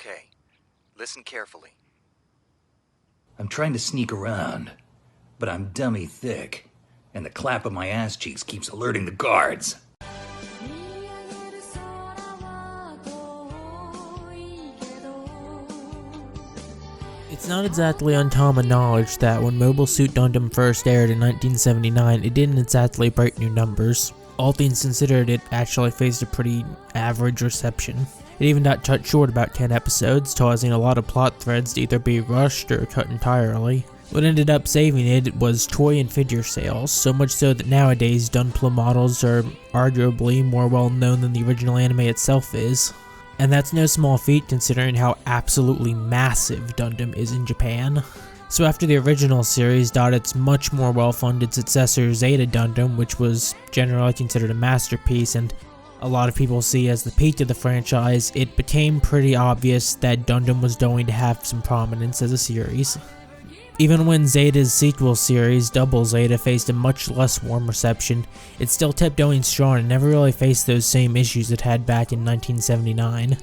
Okay. Listen carefully. I'm trying to sneak around, but I'm dummy thick, and the clap of my ass cheeks keeps alerting the guards. It's not exactly uncommon knowledge that when Mobile Suit Gundam first aired in 1979, it didn't exactly break new numbers. All things considered, it actually faced a pretty average reception. It even got cut short about 10 episodes, causing a lot of plot threads to either be rushed or cut entirely. What ended up saving it was toy and figure sales, so much so that nowadays Gunpla models are arguably more well known than the original anime itself is. And that's no small feat considering how absolutely massive Gundam is in Japan. So after the original series got its much more well-funded successor Zeta Gundam, which was generally considered a masterpiece and a lot of people see as the peak of the franchise, it became pretty obvious that Gundam was going to have some prominence as a series. Even when Zeta's sequel series, Double Zeta, faced a much less warm reception, it still kept going strong and never really faced those same issues it had back in 1979.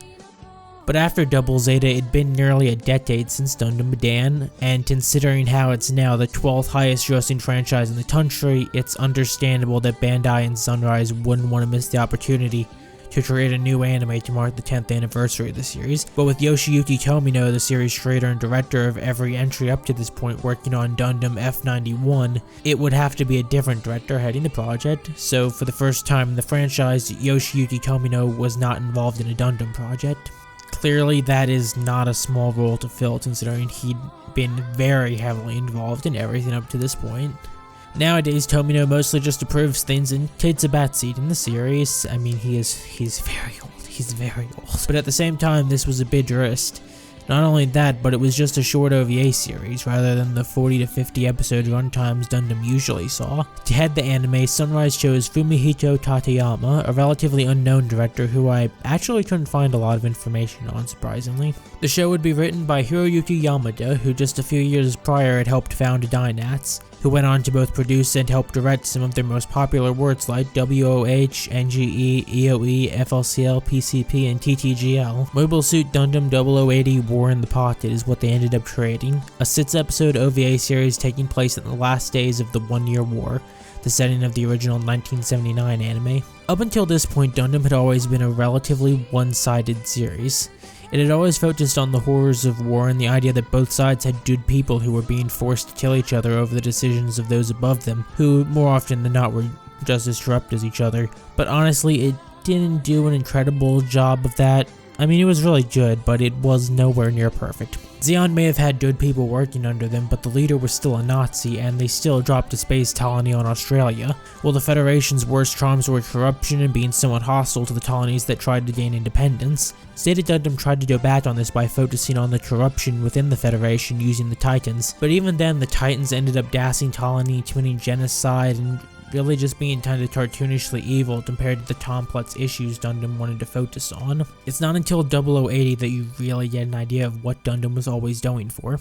But after Double Zeta, it'd been nearly a decade since Gundam began, and considering how it's now the 12th highest grossing franchise in the country, it's understandable that Bandai and Sunrise wouldn't want to miss the opportunity to create a new anime to mark the 10th anniversary of the series. But with Yoshiyuki Tomino, the series creator and director of every entry up to this point, working on Gundam F91, it would have to be a different director heading the project. So for the first time in the franchise, Yoshiyuki Tomino was not involved in a Gundam project. Clearly, that is not a small role to fill, considering he'd been very heavily involved in everything up to this point. Nowadays, Tomino mostly just approves things and takes a backseat in the series. I mean, he's very old. He's very old. But at the same time, this was a big risk. Not only that, but it was just a short OVA series, rather than the 40 to 50 episode runtimes Gundam usually saw. To head the anime, Sunrise chose Fumihito Tateyama, a relatively unknown director who I actually couldn't find a lot of information on, surprisingly. The show would be written by Hiroyuki Yamada, who just a few years prior had helped found Dynats, who went on to both produce and help direct some of their most popular works like WOH, NGE, EOE, FLCL, PCP, and TTGL. Mobile Suit Gundam 0080 War in the Pocket is what they ended up creating, a 6-episode OVA series taking place in the last days of the One-Year War, the setting of the original 1979 anime. Up until this point, Gundam had always been a relatively one-sided series. It had always focused on the horrors of war and the idea that both sides had good people who were being forced to kill each other over the decisions of those above them, who more often than not were just as corrupt as each other. But honestly, it didn't do an incredible job of that. I mean, it was really good, but it was nowhere near perfect. Zeon may have had good people working under them, but the leader was still a Nazi, and they still dropped a space colony on Australia, while the Federation's worst crimes were corruption and being somewhat hostile to the colonies that tried to gain independence. Zeta Gundam tried to go back on this by focusing on the corruption within the Federation using the Titans, but even then the Titans ended up gassing colony, committing genocide, and really just being kind of cartoonishly evil compared to the complex issues Gundam wanted to focus on. It's not until 0080 that you really get an idea of what Gundam was always going for.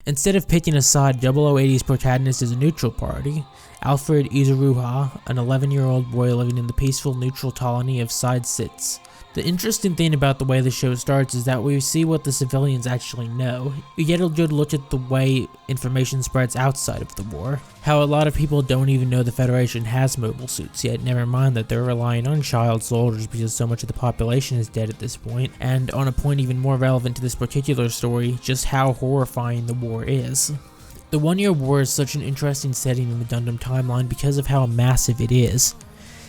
Instead of picking a side, 0080's protagonist is a neutral party. Alfred Izuruha, an 11-year-old boy living in the peaceful neutral colony of Side Sits. The interesting thing about the way the show starts is that we see what the civilians actually know. We get a good look at the way information spreads outside of the war. How a lot of people don't even know the Federation has mobile suits yet, never mind that they're relying on child soldiers because so much of the population is dead at this point. And on a point even more relevant to this particular story, just how horrifying the war is. The One-Year War is such an interesting setting in the Gundam timeline because of how massive it is.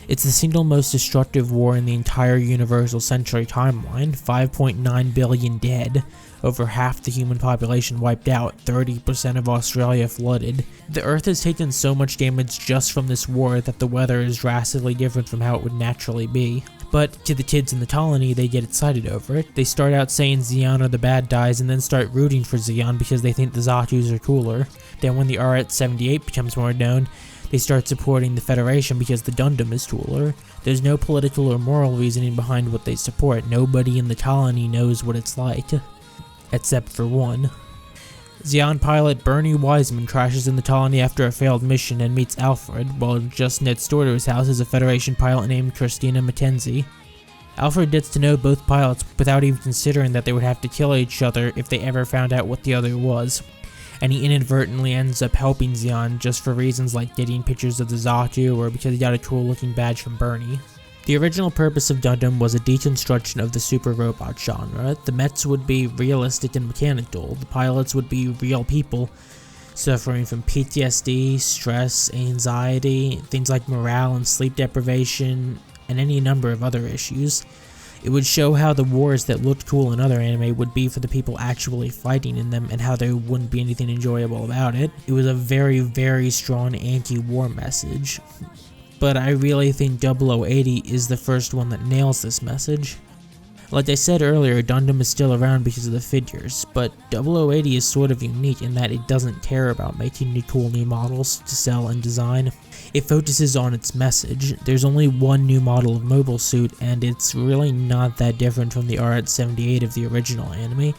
It's the single most destructive war in the entire Universal Century timeline, 5.9 billion dead, over half the human population wiped out, 30% of Australia flooded. The Earth has taken so much damage just from this war that the weather is drastically different from how it would naturally be. But to the kids in the colony, they get excited over it. They start out saying Zeon are the bad guys and then start rooting for Zeon because they think the Zatus are cooler. Then when the RX-78 becomes more known, they start supporting the Federation because the Gundam is cooler. There's no political or moral reasoning behind what they support. Nobody in the colony knows what it's like. Except for one. Zeon pilot Bernie Wiseman crashes in the colony after a failed mission and meets Alfred, while just next door to his house is a Federation pilot named Christina Mackenzie. Alfred gets to know both pilots without even considering that they would have to kill each other if they ever found out what the other was, and he inadvertently ends up helping Zeon just for reasons like getting pictures of the Zatu or because he got a cool looking badge from Bernie. The original purpose of Gundam was a deconstruction of the super robot genre. The Mets would be realistic and mechanical, the pilots would be real people, suffering from PTSD, stress, anxiety, things like morale and sleep deprivation, and any number of other issues. It would show how the wars that looked cool in other anime would be for the people actually fighting in them and how there wouldn't be anything enjoyable about it. It was a very, very strong anti-war message. But I really think 0080 is the first one that nails this message. Like I said earlier, Gundam is still around because of the figures, but 0080 is sort of unique in that it doesn't care about making cool new models to sell and design. It focuses on its message. There's only one new model of Mobile Suit, and it's really not that different from the RH-78 of the original anime.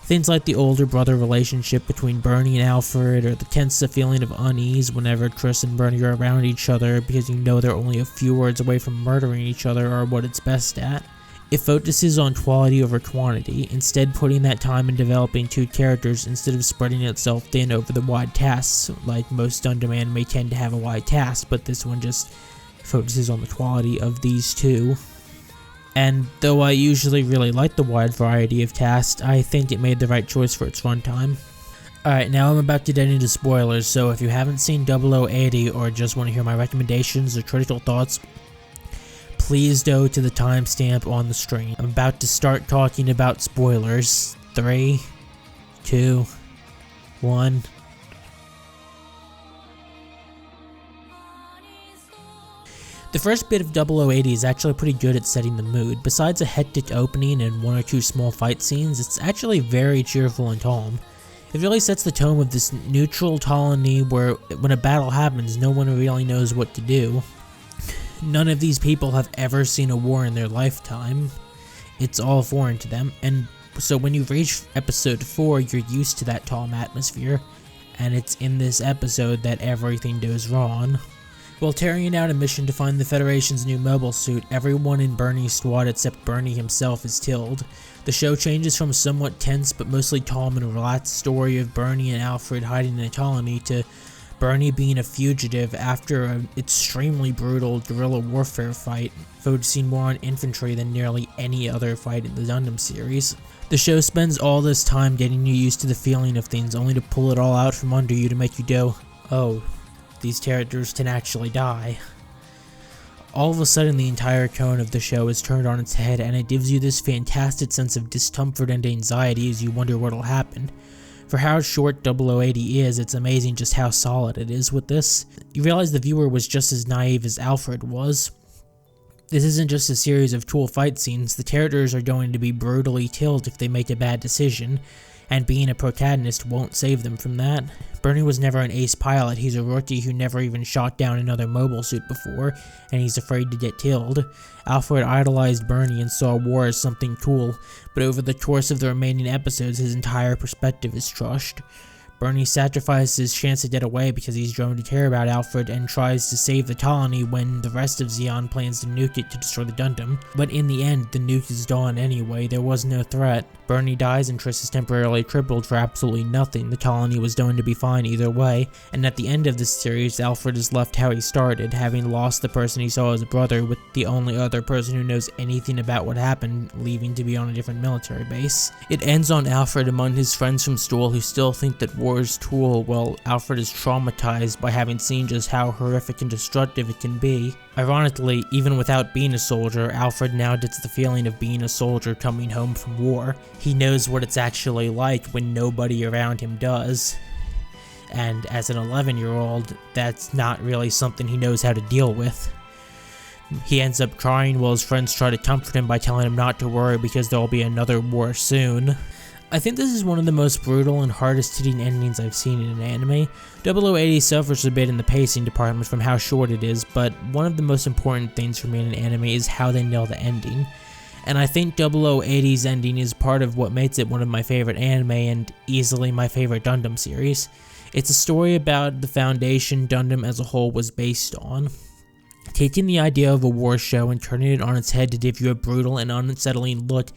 Things like the older brother relationship between Bernie and Alfred, or the tense feeling of unease whenever Chris and Bernie are around each other because you know they're only a few words away from murdering each other, are what it's best at. It focuses on quality over quantity, instead putting that time in developing two characters instead of spreading itself thin over the wide tasks, like most Gundam anime tend to have a wide task, but this one just focuses on the quality of these two. And though I usually really like the wide variety of tasks, I think it made the right choice for its runtime. Alright, now I'm about to get into spoilers, so if you haven't seen 0080 or just want to hear my recommendations or critical thoughts, please go to the timestamp on the screen. I'm about to start talking about spoilers. 3, 2, 1. The first bit of 0080 is actually pretty good at setting the mood. Besides a hectic opening and one or two small fight scenes, it's actually very cheerful and calm. It really sets the tone of this neutral colony where when a battle happens, no one really knows what to do. None of these people have ever seen a war in their lifetime. It's all foreign to them, and so when you reach episode 4, you're used to that calm atmosphere, and it's in this episode that everything goes wrong. While carrying out a mission to find the Federation's new mobile suit, everyone in Bernie's squad except Bernie himself is killed. The show changes from a somewhat tense but mostly calm and relaxed story of Bernie and Alfred hiding in a colony to Bernie being a fugitive after an extremely brutal guerrilla warfare fight, focusing more on infantry than nearly any other fight in the Gundam series. The show spends all this time getting you used to the feeling of things, only to pull it all out from under you to make you go, oh, these characters can actually die. All of a sudden, the entire tone of the show is turned on its head, and it gives you this fantastic sense of discomfort and anxiety as you wonder what'll happen. For how short 0080 is, it's amazing just how solid it is with this. You realize the viewer was just as naive as Alfred was. This isn't just a series of cool fight scenes, the characters are going to be brutally killed if they make a bad decision, and being a protagonist won't save them from that. Bernie was never an ace pilot, he's a rookie who never even shot down another mobile suit before, and he's afraid to get killed. Alfred idolized Bernie and saw war as something cool, but over the course of the remaining episodes his entire perspective is crushed. Bernie sacrifices his chance to get away because he's grown to care about Alfred and tries to save the colony when the rest of Zeon plans to nuke it to destroy the Gundam. But in the end, the nuke is gone anyway, there was no threat. Bernie dies and Triss is temporarily crippled for absolutely nothing, the colony was going to be fine either way, and at the end of this series, Alfred is left how he started, having lost the person he saw as a brother, with the only other person who knows anything about what happened leaving to be on a different military base. It ends on Alfred among his friends from school who still think that war is cool, while Alfred is traumatized by having seen just how horrific and destructive it can be. Ironically, even without being a soldier, Alfred now gets the feeling of being a soldier coming home from war. He knows what it's actually like when nobody around him does. And as an 11-year-old, that's not really something he knows how to deal with. He ends up crying while his friends try to comfort him by telling him not to worry because there'll be another war soon. I think this is one of the most brutal and hardest hitting endings I've seen in an anime. 0080 suffers a bit in the pacing department from how short it is, but one of the most important things for me in an anime is how they nail the ending. And I think 0080's ending is part of what makes it one of my favorite anime and easily my favorite Gundam series. It's a story about the foundation Gundam as a whole was based on. taking the idea of a war show and turning it on its head to give you a brutal and unsettling look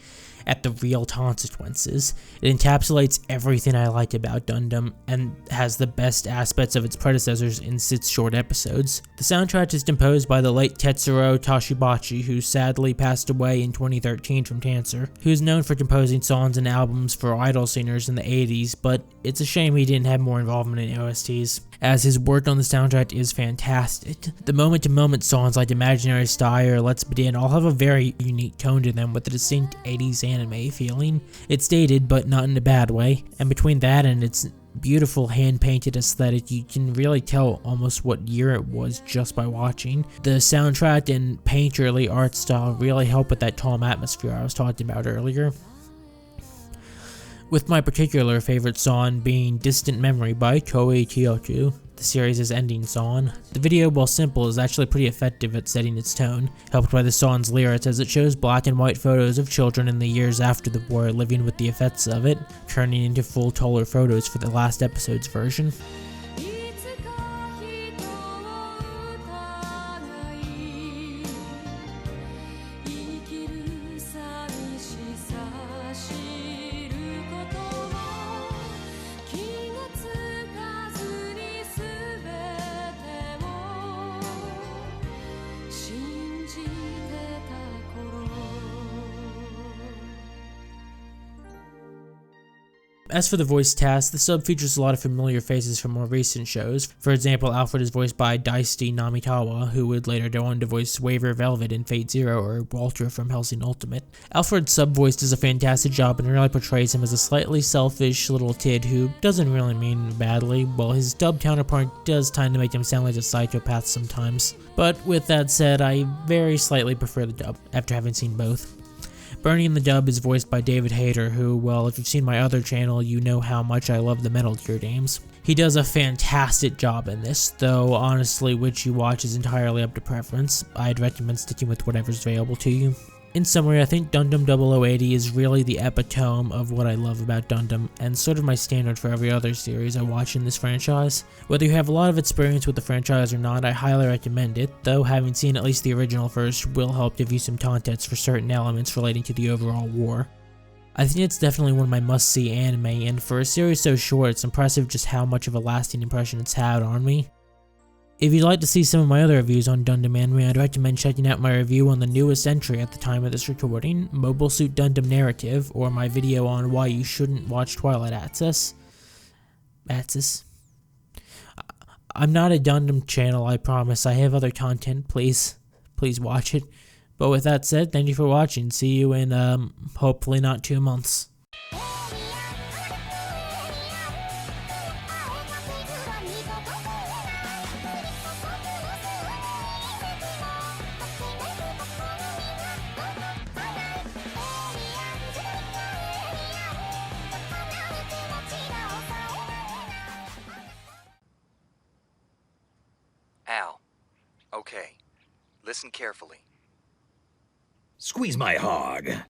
at the real consequences. It encapsulates everything I like about Gundam and has the best aspects of its predecessors in 6 short episodes. The soundtrack is composed by the late Tetsuro Toshibachi, who sadly passed away in 2013 from cancer, who's known for composing songs and albums for idol singers in the 80s, but it's a shame he didn't have more involvement in OSTs, as his work on the soundtrack is fantastic. The moment-to-moment songs like Imaginary Sty or Let's Begin all have a very unique tone to them with a distinct 80s anime feeling. It's dated, but not in a bad way, and between that and its beautiful hand-painted aesthetic, you can really tell almost what year it was just by watching. The soundtrack and painterly art style really help with that calm atmosphere I was talking about earlier, with my particular favorite song being Distant Memory by Koei Kyoku, the series' ending song. The video, while simple, is actually pretty effective at setting its tone, helped by the song's lyrics as it shows black and white photos of children in the years after the war living with the effects of it, turning into full color photos for the last episode's version. As for the voice cast, the sub features a lot of familiar faces from more recent shows. For example, Alfred is voiced by Daisuke Namikawa, who would later go on to voice Waver Velvet in Fate Zero or Walter from Hellsing Ultimate. Alfred's sub voice does a fantastic job and really portrays him as a slightly selfish little kid who doesn't really mean badly, while his dub counterpart does tend to make him sound like a psychopath sometimes. But with that said, I very slightly prefer the dub, after having seen both. Bernie in the dub is voiced by David Hayter, who, well, if you've seen my other channel, you know how much I love the Metal Gear games. He does a fantastic job in this, though honestly which you watch is entirely up to preference. I'd recommend sticking with whatever's available to you. In summary, I think Gundam 0080 is really the epitome of what I love about Gundam, and sort of my standard for every other series I watch in this franchise. Whether you have a lot of experience with the franchise or not, I highly recommend it, though having seen at least the original first will help give you some context for certain elements relating to the overall war. I think it's definitely one of my must-see anime, and for a series so short, it's impressive just how much of a lasting impression it's had on me. If you'd like to see some of my other reviews on Gundam anime, I'd recommend checking out my review on the newest entry at the time of this recording, Mobile Suit Gundam Narrative, or my video on why you shouldn't watch Twilight Axis. I'm not a Gundam channel, I promise. I have other content, please watch it. But with that said, thank you for watching. See you in, hopefully not 2 months. Al. Okay. Listen carefully. Squeeze my hog.